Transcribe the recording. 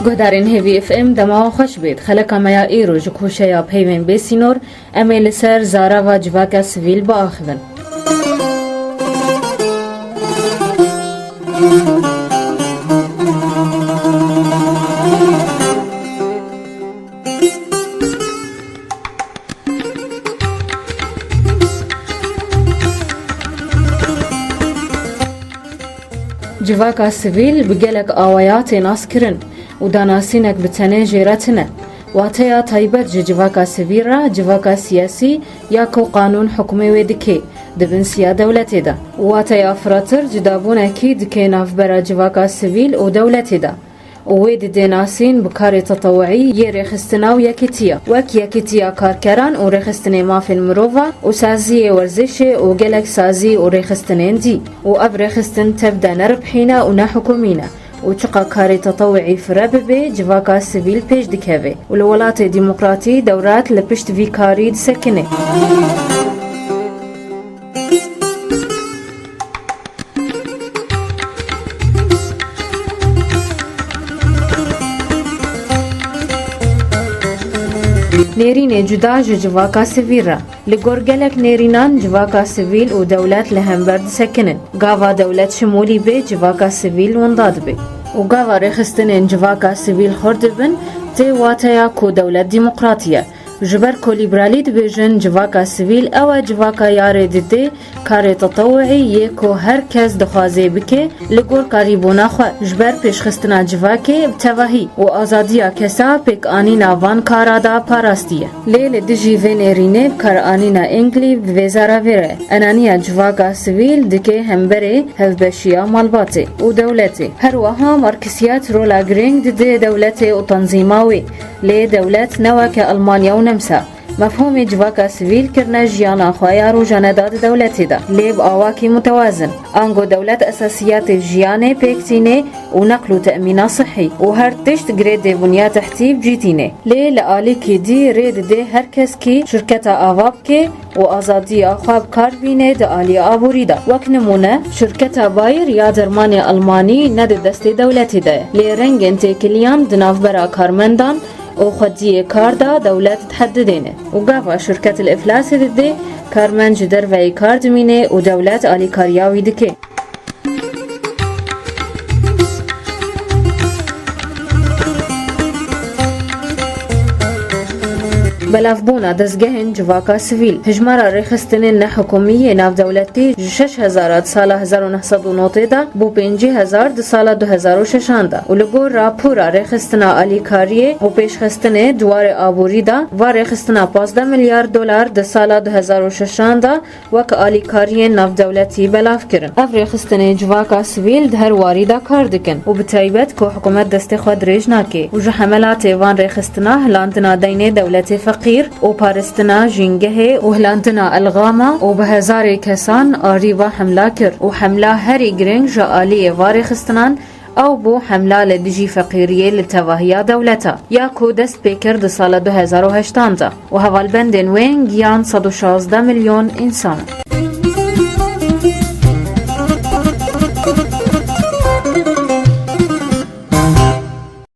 گهدارین هیوی اف ام دما خوش بید خلق مایا ایرو جکوشه یا پیوین بیسینور امیل سر زارا و جواکا سویل با آخوین. جواکا سویل بگلک آوایات ناس کرن و داناسینک بتنه جیرتنه واتیا تایبت جواکا سویل را جواکا سیاسی یا کو قانون حکمی ودکی دبن سیا دولتی دا واتیا فراتر جدابونه کی دکی ناف برا جواکا سویل و دولتی دا وید دیناسین بکار تطوعی یه رخستنا و یکیتیا وک یکیتیا کارکران و رخستنه مافل مروفا و سازی ورزش و گلک سازی و رخستنین دی و اب رخستن تبدا نربحینا و نحکومینا و چقا کار تطوعی فراب به جواکا سویل پیش دکوه و الولات ديمقراطي دورات لپشت وی کاری دسکنه نيرين جدا جواكا سويل لغورغلك نيرينان جواكا سويل و دولات لهمبرد سكنن غاوا دولت شمولي بي جواكا سويل ونداد بي و غاوا رخستنن جواكا سويل خردبن تي واتايا كو دولت ديمقراطية جبر كو ليبرالي دبيجن جواكا سويل او جواكا ياري ددي كاري تطوعي يكو هر كز دخوازي بكي لغور كاريبونا خو جبر پیشخستنا جواكي بتواهي و آزاديا كسا پيك آنينا وان كارا دا پاراستيه ليل دجي فينيريني بكار آنينا انجلي بوزارا ويره انانيا جواكا سويل دكي همبري هفبشيا مالباتي و دولتي هر وها ماركسيات رولا گرينگ ددي دولتي و تنظيماوي لي دولت نواك ألمانيا ونمسا مفهوم جواكا سويل كرنا جيانا خوايا روجانا داد دولتي دا ليب آواكي متوازن انگو دولت اساسيات جياني بيكتيني ونقل تأمين صحي وهر تشت گريد بنيا تحتيب جيتيني لي لآلي كي دي ريد دي هركس كي شركتا آواب كي وآزادي آخواب كاربيني دا آلي آبوري دا وكنمونه شركتا باير يا درماني ألماني ند دستي دولتي دا لي رنگ انتي كليان دناف برا كارمندان و خدیه کار دا دولت تحددینه و گاوا شرکت الافلاس دده کارمند جدر وی کار دمینه و دولت آلی کاریاوی دکه بلافبونا دزگهن جواكا سويل هجمارا رخستنين نحكومية ناف دولتي 6000 سال 1990 دا بو 5000 دا سال 2006 دا و لگور راپورا رخستنا آلیکاریه و پیشخستنه دوار آبوری دا و رخستنا 15 میلیارد دلار دا سال 2006 دا وک آلیکاریه ناف دولتی بلاف کرن اف رخستنه جواكا سويل دهر واری دا کار دکن و بتایبت که حکومت دست خود ریج ناکه و جو حملات وان رخستنا هلاندنا دین دولت فقیر و پارستنا جنگه و هلاندنا الغاما و به هزار کسان آری و حمله کرد و حمله هری گرنگ جالی واری خستنان او بو حمله لدجی فقیریه لتواهیا دولتا یا کو دست پیکرد سال 2008 و حوالبندن وین گیان 116 میلیون انسان